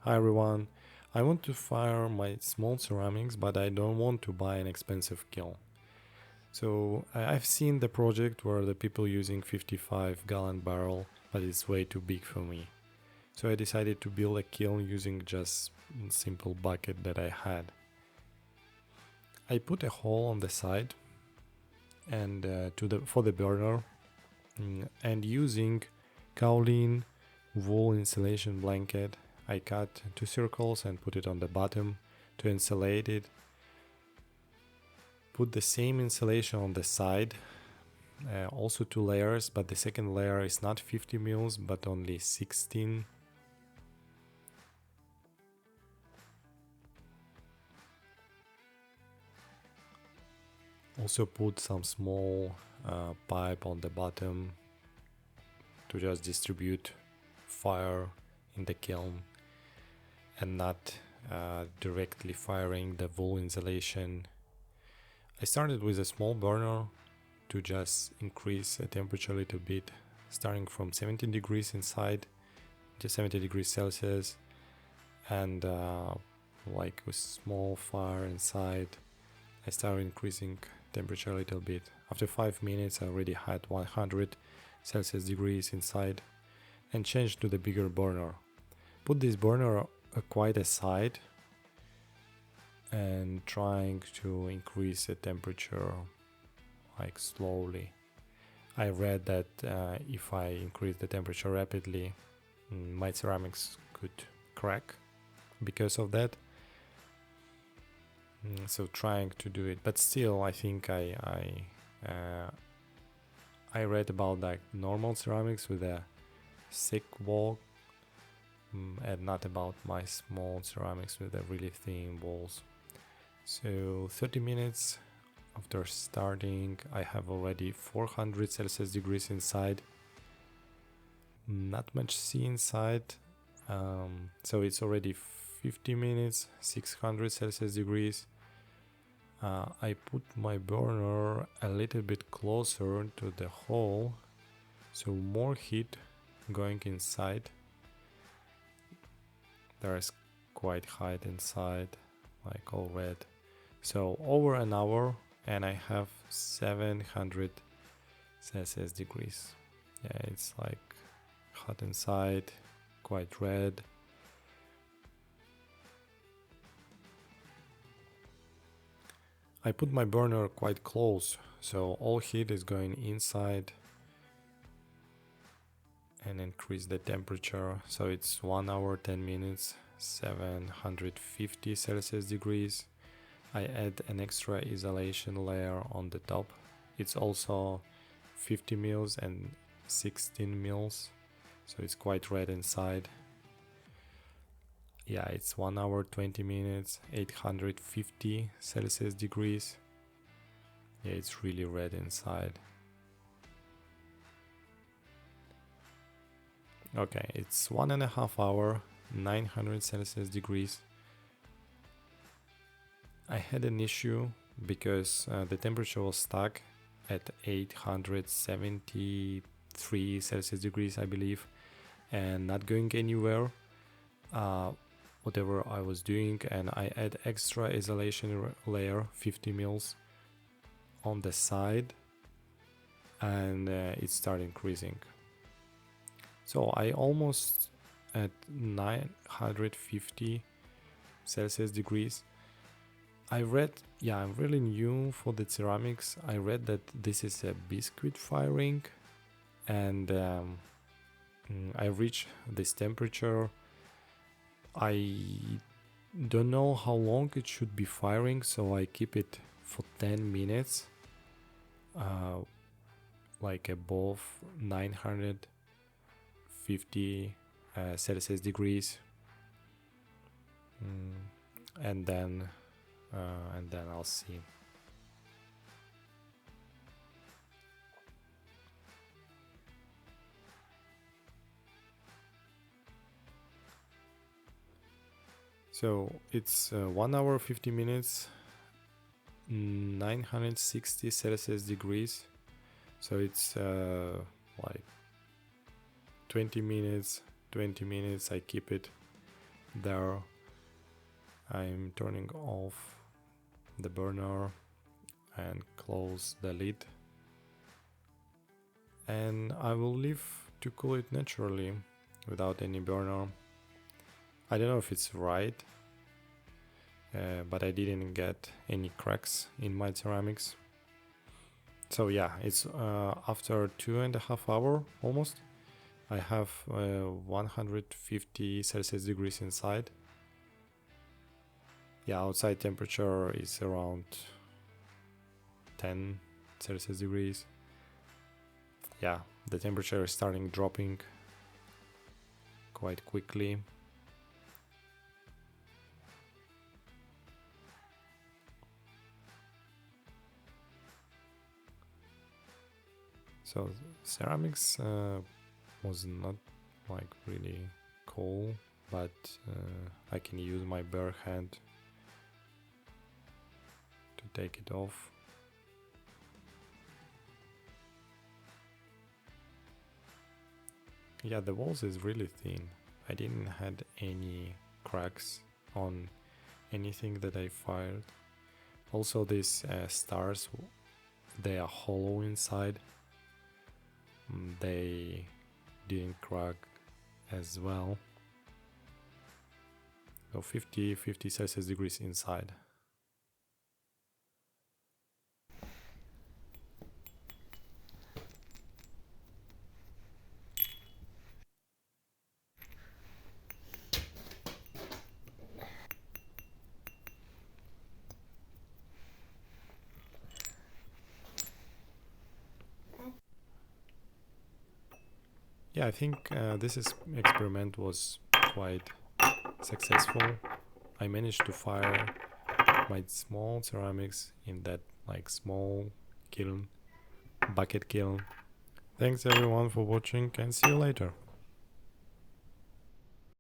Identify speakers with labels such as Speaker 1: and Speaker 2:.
Speaker 1: Hi everyone. I want to fire my small ceramics, but I don't want to buy an expensive kiln. So I've seen the project where the people using 55-gallon barrel, but it's way too big for me. So I decided to build a kiln using just a simple bucket that I had. I put a hole on the side and for the burner, and using kaolin wool insulation blanket, I cut two circles and put it on the bottom to insulate it. Put the same insulation on the side, also two layers, but the second layer is not 50 mils but only 16. Also put some small pipe on the bottom to just distribute fire in the kiln and not directly firing the wool insulation. I started with a small burner to just increase the temperature a little bit, starting from 17 degrees inside to 70 degrees Celsius, and like with small fire inside, I started increasing temperature a little bit. After 5 minutes I already had 100 Celsius degrees inside and changed to the bigger burner. Put this burner quite aside and trying to increase the temperature like slowly. I read that if I increase the temperature rapidly, my ceramics could crack because of that. So trying to do it, but still I think I read about like normal ceramics with a thick wall, and not about my small ceramics with the really thin walls. So 30 minutes after starting, I have already 400 Celsius degrees inside. Not much sea inside. So it's already 50 minutes, 600 Celsius degrees. I put my burner a little bit closer to the hole, so more heat going inside. There's quite hot inside, like all red. So over an hour and I have 700 Celsius degrees. Yeah, it's like hot inside, quite red. I put my burner quite close, so all heat is going inside and increase the temperature. So it's 1 hour 10 minutes, 750 Celsius degrees. I add an extra insulation layer on the top. It's also 50 mils and 16 mils, so it's quite red inside. Yeah, it's 1 hour 20 minutes, 850 Celsius degrees. Yeah, it's really red inside. Okay, it's 1.5 hour, 900 Celsius degrees. I had an issue because the temperature was stuck at 873 Celsius degrees, I believe, and not going anywhere. Whatever I was doing, and I add extra insulation layer, 50 mils, on the side, and it started increasing. So I almost at 950 Celsius degrees. I read, yeah, I'm really new for the ceramics. I read that this is a biscuit firing, and I reach this temperature. I don't know how long it should be firing, so I keep it for 10 minutes, like above 950 Celsius degrees, and then I'll see. So it's 1 hour 50 minutes, 960 Celsius degrees. So it's like 20 minutes I keep it, there. I'm turning off the burner and close the lid, and I will leave to cool it naturally without any burner. I don't know if it's right, but I didn't get any cracks in my ceramics. So yeah, it's after 2.5 hours almost. I have 150 Celsius degrees inside. Yeah, outside temperature is around 10 Celsius degrees. Yeah, the temperature is starting dropping quite quickly. So ceramics was not like really cool, but I can use my bare hand to take it off. Yeah, the walls is really thin. I didn't had any cracks on anything that I fired. Also these stars, they are hollow inside. They didn't crack as well. So 50 Celsius degrees inside. Yeah, I think this experiment was quite successful. I managed to fire my small ceramics in that like small kiln, bucket kiln. Thanks everyone for watching, and see you later.